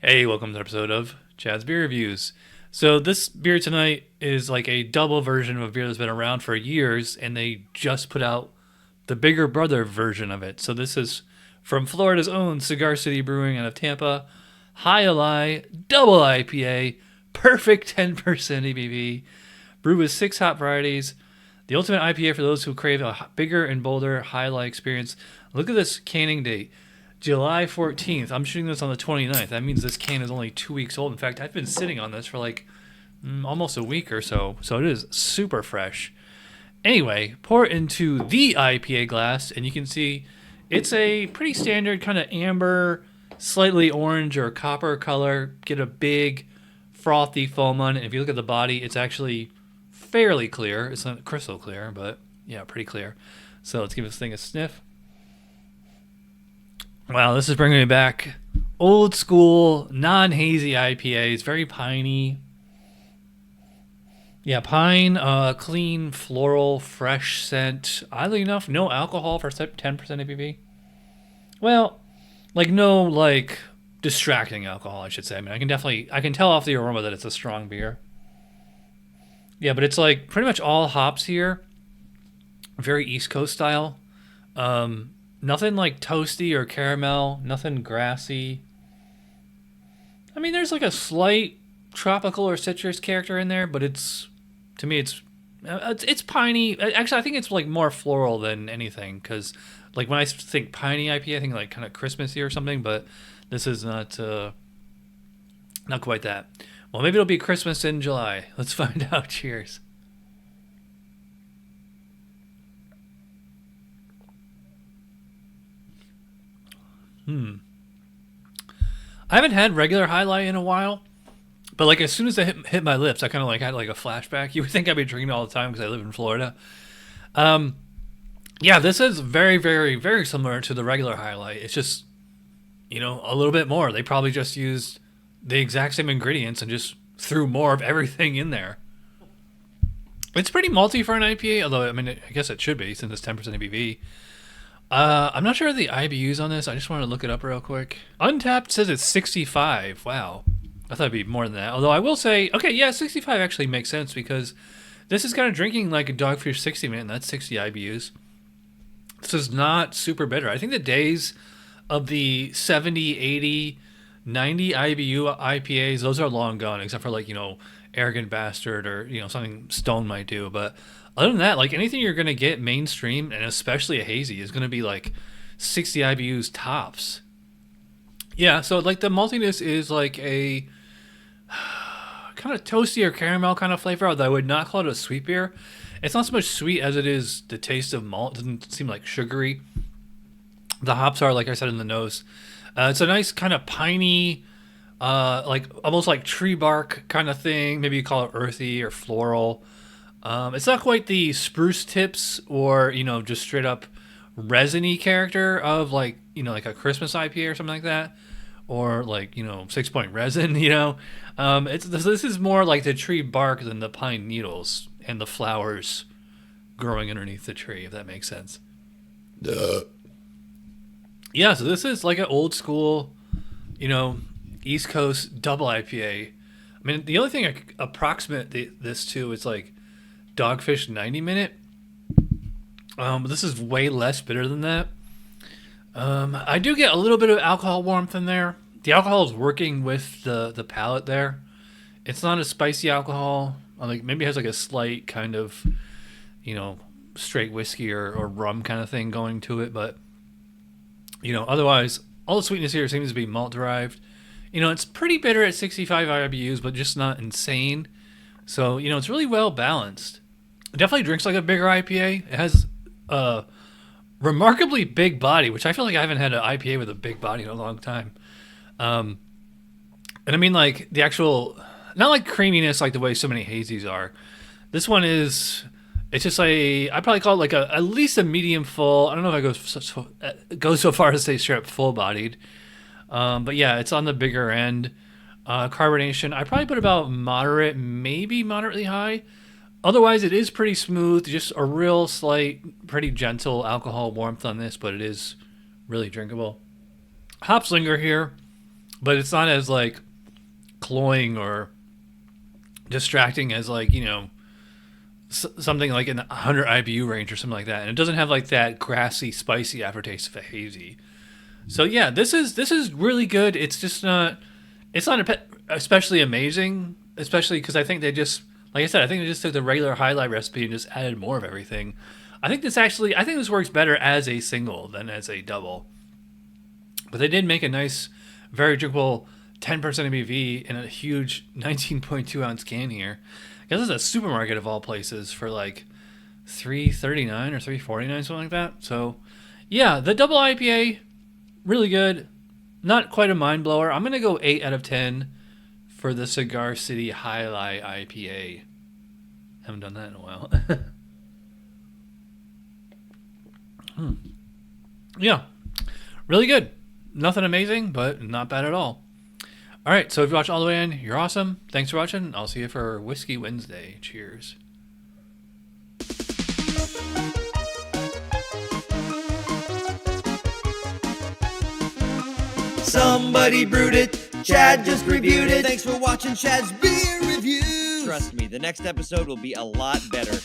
Hey, welcome to the episode of Chad's Beer Reviews. So this beer tonight is like a double version of a beer that's been around for years, and they just put out the bigger brother version of it. So this is from Florida's own Cigar City Brewing out of Tampa, Jai Alai Double IPA, perfect 10% ABV, brewed with 6 hop varieties, the ultimate IPA for those who crave a bigger and bolder Jai Alai experience. Look at this canning date. July 14th. I'm shooting this on the 29th. That means this can is only 2 weeks old. In fact, I've been sitting on this for like almost a week or so. So it is super fresh. Anyway, pour it into the IPA glass, and you can see it's a pretty standard kind of amber, slightly orange or copper color. Get a big, frothy foam on it. And if you look at the body, it's actually fairly clear. It's not crystal clear, but yeah, pretty clear. So let's give this thing a sniff. Wow, this is bringing me back. Old school, non-hazy IPAs, very piney. Yeah, pine, clean, floral, fresh scent. Oddly enough, no alcohol for 10% ABV. Well, no distracting alcohol, I should say. I mean, I can tell off the aroma that it's a strong beer. Yeah, but it's like pretty much all hops here. Very East Coast style. Nothing like toasty or caramel, nothing grassy. I mean, there's like a slight tropical or citrus character in there, but to me, it's piney. Actually, I think it's like more floral than anything, because like when I think piney IPA, I think like kind of Christmassy or something, but this is not quite that. Well, maybe it'll be Christmas in July. Let's find out. Cheers. I haven't had regular Jai Alai in a while, but like as soon as it hit my lips, I kind of like had like a flashback. You would think I'd be drinking it all the time because I live in Florida. Yeah, this is very, very, very similar to the regular Jai Alai. It's just, a little bit more. They probably just used the exact same ingredients and just threw more of everything in there. It's pretty malty for an IPA, although I mean, I guess it should be since it's 10% ABV. I'm not sure the IBUs on this. I just wanted to look it up real quick. Untapped says it's 65. Wow. I thought it'd be more than that. Although I will say, okay, yeah, 65 actually makes sense because this is kind of drinking like a Dogfish 60 Minute, and that's 60 IBUs. This is not super bitter. I think the days of the 70, 80, 90 IBU IPAs, those are long gone, except for like, Arrogant Bastard or, something Stone might do. But other than that, like anything you're going to get mainstream, and especially a hazy, is going to be like 60 IBUs tops. Yeah, so like the maltiness is like a kind of toasty or caramel kind of flavor, although I would not call it a sweet beer. It's not so much sweet as it is the taste of malt. It doesn't seem like sugary. The hops are, like I said, in the nose. It's a nice kind of piney, like almost like tree bark kind of thing. Maybe you call it earthy or floral. It's not quite the spruce tips or, just straight up resiny character of like, like a Christmas IPA or something like that. Or like, 6-point resin, this is more like the tree bark than the pine needles and the flowers growing underneath the tree, if that makes sense. Yeah, so this is like an old school, East Coast double IPA. I mean, the only thing I could approximate this to is like Dogfish 90 Minute. But this is way less bitter than that. I do get a little bit of alcohol warmth in there. The alcohol is working with the palate there. It's not a spicy alcohol. Like maybe it has like a slight kind of, straight whiskey or rum kind of thing going to it. But, otherwise, all the sweetness here seems to be malt derived. It's pretty bitter at 65 IBUs, but just not insane. So, it's really well balanced. It definitely drinks like a bigger IPA. It has a remarkably big body, which I feel like I haven't had an IPA with a big body in a long time. And I mean like the actual, not like creaminess like the way so many hazies are. This one it's just I probably call it like at least a medium full. I don't know if I go so far as to say straight up full bodied. But yeah, it's on the bigger end. Carbonation, I probably put about moderate, maybe moderately high. Otherwise, it is pretty smooth. Just a real slight, pretty gentle alcohol warmth on this, but it is really drinkable. Hops linger here. but it's not as like cloying or distracting as like, you know, something like in the 100 IBU range or something like that. And it doesn't have like that grassy, spicy aftertaste of a hazy. So yeah, this is really good. It's just not, it's not especially amazing, especially because I think they just, like I said, I think they just took the regular highlight recipe and just added more of everything. I think this works better as a single than as a double. But they did make a nice, very drinkable 10% ABV in a huge 19.2 ounce can here. I guess it's a supermarket of all places for like $3.39 or $3.49, something like that. So yeah, the double IPA, really good. Not quite a mind blower. I'm gonna go 8 out of 10 for the Cigar City Alai IPA. Haven't done that in a while. Yeah, really good. Nothing amazing, but not bad at all. All right, so if you watched all the way in, you're awesome. Thanks for watching. I'll see you for Whiskey Wednesday. Cheers. Somebody brewed it. Chad just reviewed it. Thanks for watching Chad's Beer Reviews. Trust me, the next episode will be a lot better.